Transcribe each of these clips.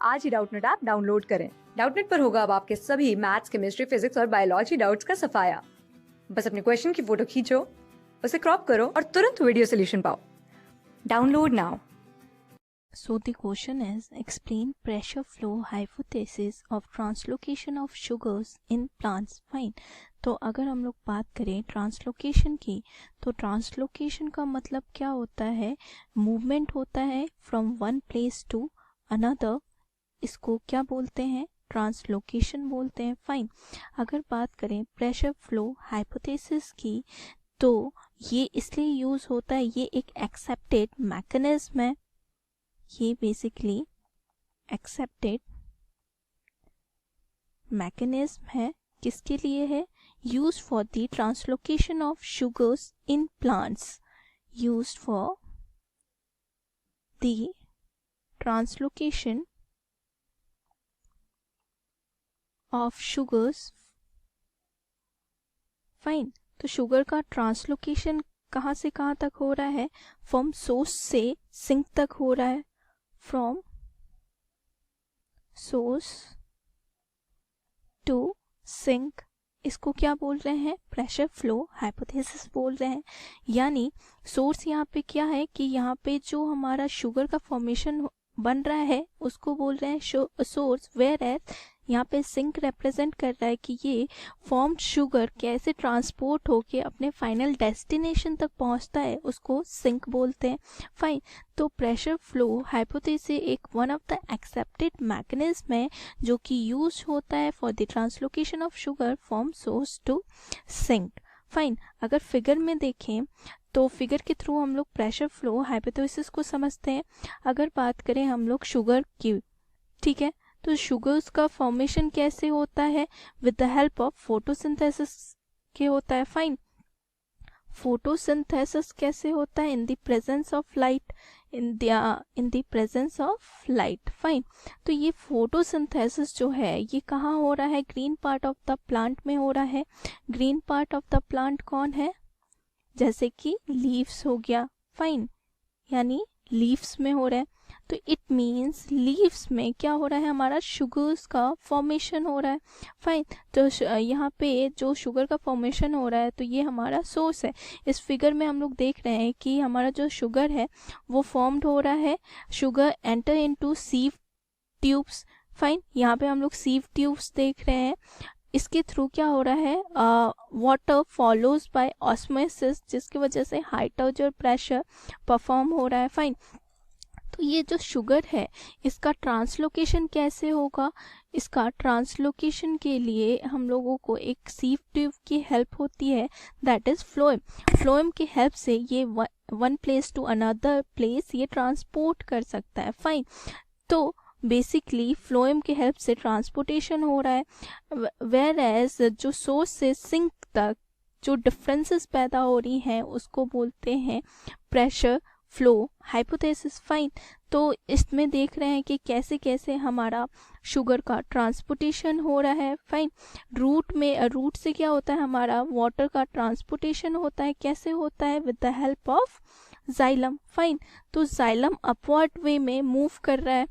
आज ही Doubtnut app download करें। Doubtnut पर होगा अब आपके सभी मैथ्स, केमिस्ट्री, फिजिक्स और बायोलॉजी डाउट्स का सफाया। बस अपने क्वेश्चन की फोटो खींचो, उसे क्रॉप करो और तुरंत वीडियो सोल्यूशन पाओ। Download now. So the question is, explain pressure flow hypothesis of translocation of sugars in plants. Fine. तो अगर हम लोग बात करें ट्रांसलोकेशन की, तो ट्रांसलोकेशन का मतलब क्या होता है? मूवमेंट होता है from one place to another. इसको क्या बोलते हैं? ट्रांसलोकेशन बोलते हैं। फाइन। अगर बात करें प्रेशर फ्लो हाइपोथेसिस की, तो ये इसलिए यूज होता है, ये एक एक्सेप्टेड मैकेनिज्म है। ये बेसिकली एक्सेप्टेड मैकेनिज्म है। किसके लिए है? Use for the translocation of sugars in plants. Use for the translocation of sugars. Fine. तो शुगर का ट्रांसलोकेशन कहाँ से कहाँ तक हो रहा है? फ्रॉम सोर्स से सिंक तक हो रहा है। From source to sink. इसको क्या बोल रहे हैं? प्रेशर फ्लो हाइपोथेसिस बोल रहे हैं। यानी सोर्स यहाँ पे क्या है कि यहाँ पे जो हमारा शुगर का फॉर्मेशन बन रहा है उसको बोल रहे हैं सोर्स, वेयर एज यहाँ पे सिंक रिप्रेजेंट कर रहा है कि ये फॉर्म्ड शुगर कैसे ट्रांसपोर्ट होके अपने फाइनल डेस्टिनेशन तक पहुंचता है, उसको सिंक बोलते हैं। फाइन। तो प्रेशर फ्लो हाइपोथेसिस एक one of the accepted mechanism है जो कि यूज होता है for the translocation of sugar from source to sink. Fine. अगर फिगर में देखें तो फिगर के थ्रू हम लोग प्रेशर फ्लो हाइपोथेसिस को समझते हैं। अगर बात करें हम लोग शुगर की, ठीक है, तो शुगर्स का फॉर्मेशन कैसे होता है? With the help of photosynthesis के होता है। फाइन। फोटोसिंथेसिस कैसे होता है? In the presence of light. In the presence of light. Fine. तो ये फोटोसिंथेसिस जो है ये कहाँ हो रहा है? Green part of the plant में हो रहा है। Green part of the plant कौन है? जैसे कि लीव्स हो गया। फाइन। यानी लीव्स में हो रहा है। तो इट मीन्स लीव्स में क्या हो रहा है? हमारा शुगर्स का फॉर्मेशन हो रहा है। फाइन। तो यहाँ पे जो शुगर का फॉर्मेशन हो रहा है तो ये हमारा सोर्स है। इस फिगर में हम लोग देख रहे हैं कि हमारा जो शुगर है वो फॉर्म्ड हो रहा है। Sugar enter into sieve tubes. Fine. यहाँ पे हम लोग सीव ट्यूब्स देख रहे हैं। इसके थ्रू क्या हो रहा है? वाटर फॉलोज बाय ऑस्मोसिस, जिसकी वजह से हाई टेम्परेचर प्रेशर परफॉर्म हो रहा है। फाइन। तो ये जो शुगर है इसका ट्रांसलोकेशन कैसे होगा? इसका ट्रांसलोकेशन के लिए हम लोगों को एक सीव ट्यूब की हेल्प होती है, दैट इज फ्लोएम। फ्लोएम की हेल्प से ये one place to another place ये ट्रांसपोर्ट कर सकता है। फाइन। तो बेसिकली फ्लोएम की हेल्प से ट्रांसपोर्टेशन हो रहा है। वेयर एज जो सोर्स से सिंक तक जो डिफरेंसेस पैदा हो रही हैं उसको बोलते हैं प्रेशर फ्लो हाइपोथेसिस। फाइन। तो इसमें देख रहे हैं कि कैसे कैसे हमारा शुगर का ट्रांसपोर्टेशन हो रहा है। फाइन। रूट से क्या होता है? हमारा वाटर का ट्रांसपोर्टेशन होता है। कैसे होता है? With the help of xylem. Fine. तो जाइलम अपवर्ड वे में मूव कर रहा है,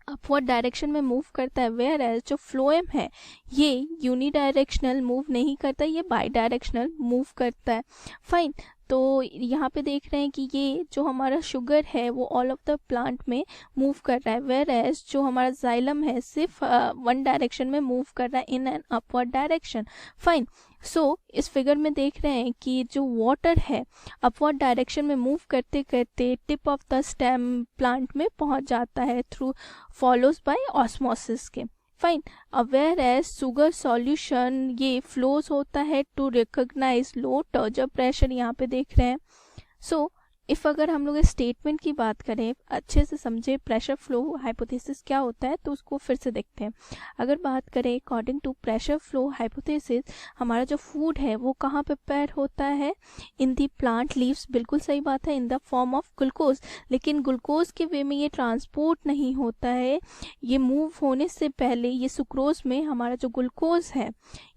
अपवर्ड डायरेक्शन में मूव करता है। वेयर एज जो फ्लोएम है ये यूनिडायरेक्शनल मूव नहीं करता, ये बाई डायरेक्शनल मूव करता है। फाइन। तो यहाँ पे देख रहे हैं कि ये जो हमारा शुगर है वो ऑल ऑफ द प्लांट में मूव कर रहा है। वेयर एज जो हमारा जाइलम है सिर्फ वन डायरेक्शन में मूव कर रहा है, in an upward direction. Fine. So इस फिगर में देख रहे हैं कि जो वाटर है अपवर्ड डायरेक्शन में मूव करते करते tip of the stem plant में पहुंच जाता है थ्रू फॉलोज बाय ऑस्मोसिस के। Fine. Whereas sugar solution ये फ्लोज होता है to recognise low temperature pressure, यहाँ पे देख रहे हैं। सो इफ अगर हम लोग इस स्टेटमेंट की बात करें, अच्छे से समझे प्रेशर फ्लो हाइपोथेसिस क्या होता है, तो उसको फिर से देखते हैं। अगर बात करें according to pressure flow hypothesis, हमारा जो फूड है वो कहाँ प्रिपेयर होता है? In the plant leaves. बिल्कुल सही बात है, in the form of glucose. लेकिन ग्लूकोज के वे में ये ट्रांसपोर्ट नहीं होता है। ये मूव होने से पहले ये सुक्रोज में हमारा जो ग्लूकोज है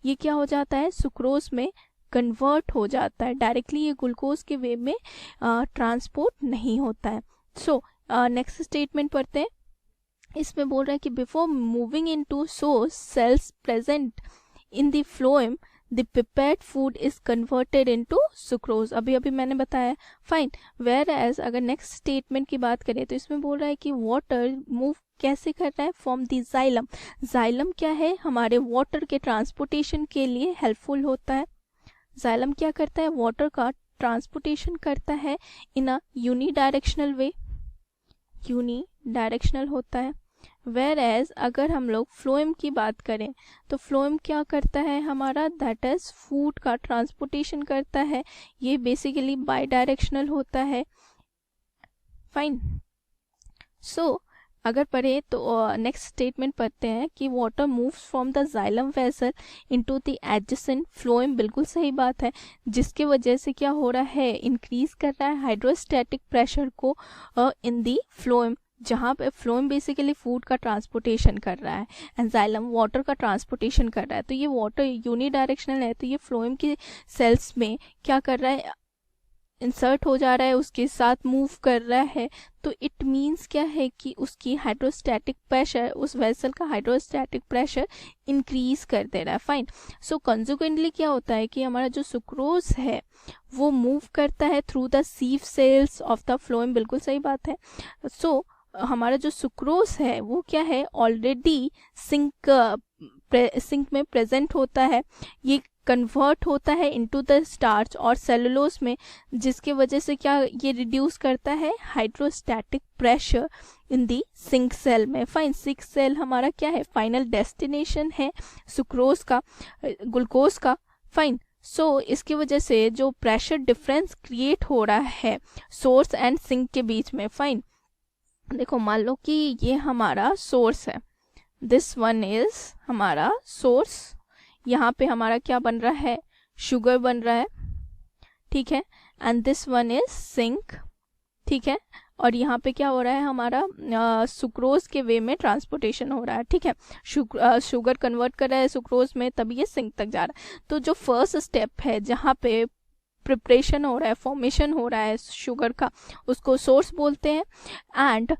ये क्या हो जाता है? सुक्रोज में कन्वर्ट हो जाता है। डायरेक्टली ये ग्लूकोज के वे में ट्रांसपोर्ट नहीं होता है। सो नेक्स्ट स्टेटमेंट पढ़ते हैं। इसमें बोल रहा है कि before moving into source cells present in the phloem the prepared food is converted into sucrose, अभी अभी मैंने बताया। फाइन, वेयर एज अगर नेक्स्ट स्टेटमेंट की बात करें तो इसमें बोल रहा है कि वाटर मूव कैसे कर रहा है, फ्रॉम द जाइलम। जाइलम क्या है, हमारे वाटर के ट्रांसपोर्टेशन के लिए हेल्पफुल होता है। जाइलम क्या करता है, वाटर का ट्रांसपोर्टेशन करता है इन अ यूनिडायरेक्शनल वे, यूनिडायरेक्शनल होता है। वेयर एज अगर हम लोग फ्लोएम की बात करें तो फ्लोएम क्या करता है हमारा, दैट इज फूड का ट्रांसपोर्टेशन करता है, ये बेसिकली बाई डायरेक्शनल होता है। फाइन, सो अगर पढ़े तो नेक्स्ट स्टेटमेंट पढ़ते हैं कि water moves from the xylem vessel into the adjacent phloem, बिल्कुल सही बात है, जिसके वजह से क्या हो रहा है, इंक्रीज कर रहा है हाइड्रोस्टैटिक प्रेशर को इन दी फ्लोएम, जहाँ पे फ्लोएम बेसिकली फूड का ट्रांसपोर्टेशन कर रहा है एंड जाइलम वाटर का ट्रांसपोर्टेशन कर रहा है। तो ये वाटर यूनिडायरेक्शनल है, तो ये फ्लोएम की सेल्स में क्या कर रहा है, इंसर्ट हो जा रहा है, उसके साथ मूव कर रहा है। तो इट मीन्स क्या है कि उसकी हाइड्रोस्टैटिक प्रेशर, उस वेसल का हाइड्रोस्टैटिक प्रेशर इंक्रीज कर दे रहा है। फाइन, सो कंसिक्वेंटली क्या होता है कि हमारा जो सुक्रोज है वो मूव करता है through the sieve cells of the phloem, बिल्कुल सही बात है। सो हमारा जो सुक्रोज है वो क्या है, ऑलरेडी सिंक में प्रेजेंट होता है, ये कन्वर्ट होता है इनटू द स्टार्च और सेलुलोज में, जिसके वजह से क्या ये रिड्यूस करता है hydrostatic pressure in the sink cell में। फाइन, सिंक सेल हमारा क्या है, फाइनल डेस्टिनेशन है सुक्रोज का, ग्लूकोज का। फाइन, सो इसकी वजह से जो प्रेशर डिफरेंस क्रिएट हो रहा है सोर्स एंड सिंक के बीच में। फाइन, देखो मान लो कि ये हमारा सोर्स है, दिस वन इज हमारा सोर्स, यहाँ पे हमारा क्या बन रहा है, शुगर बन रहा है, ठीक है, and this one is sink, ठीक है, और यहाँ पे क्या हो रहा है हमारा सुक्रोज के वे में ट्रांसपोर्टेशन हो रहा है, ठीक है, शुगर कन्वर्ट कर रहा है सुक्रोज में, तभी ये सिंक तक जा रहा है। तो जो फर्स्ट स्टेप है जहाँ पे प्रिपरेशन हो रहा है, फॉर्मेशन हो रहा है शुगर का, उसको सोर्स बोलते हैं, एंड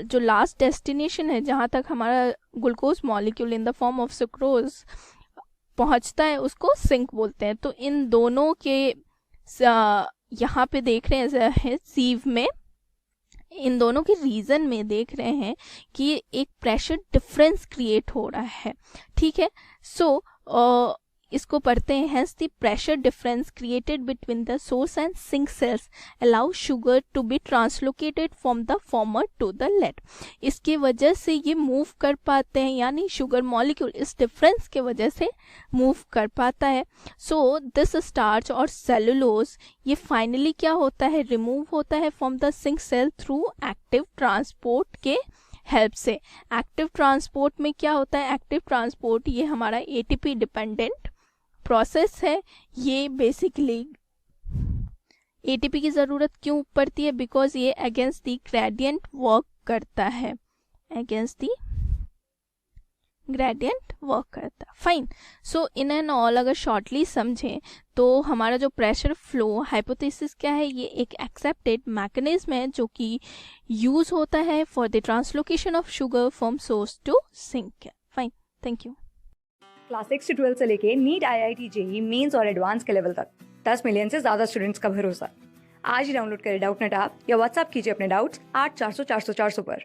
जो लास्ट डेस्टिनेशन है जहाँ तक हमारा glucose molecule in the form of sucrose पहुँचता है, उसको सिंक बोलते हैं। तो इन दोनों के यहाँ पे देख रहे हैं सीव में, इन दोनों के रीजन में देख रहे हैं कि एक प्रेशर डिफरेंस क्रिएट हो रहा है, ठीक है। सो इसको पढ़ते हैं, hence the pressure difference created between the source and sink cells allow sugar to be translocated from the former to the latter. इसके वजह से ये मूव कर पाते हैं, यानी शुगर मॉलिक्यूल इस डिफरेंस के वजह से मूव कर पाता है। सो दिस स्टार्च और सेलुलोज ये फाइनली क्या होता है, रिमूव होता है from the sink cell through active transport के हेल्प से। एक्टिव ट्रांसपोर्ट में क्या होता है, एक्टिव ट्रांसपोर्ट ये हमारा एटीपी डिपेंडेंट प्रोसेस है। ये बेसिकली एटीपी की ज़रूरत क्यों पड़ती है, बिकॉज ये अगेंस्ट द ग्रेडियंट वर्क करता है, अगेंस्ट द ग्रेडियंट वर्क करता है। Fine, so in and all अगर शॉर्टली समझें तो हमारा जो प्रेशर फ्लो हाइपोथेसिस क्या है, ये एक एक्सेप्टेड मैकेनिज्म है जो कि यूज होता है for the translocation of sugar from source to sink. Fine, thank you. Class 6 से 12 से लेके नीट, IIT, JEE मेंस और एडवांस के लेवल तक 10 मिलियन से ज्यादा स्टूडेंट्स का भरोसा। आज ही डाउनलोड करें डाउटनेट ऐप या व्हाट्सएप कीजिए अपने डाउट्स 8400 400 400 पर।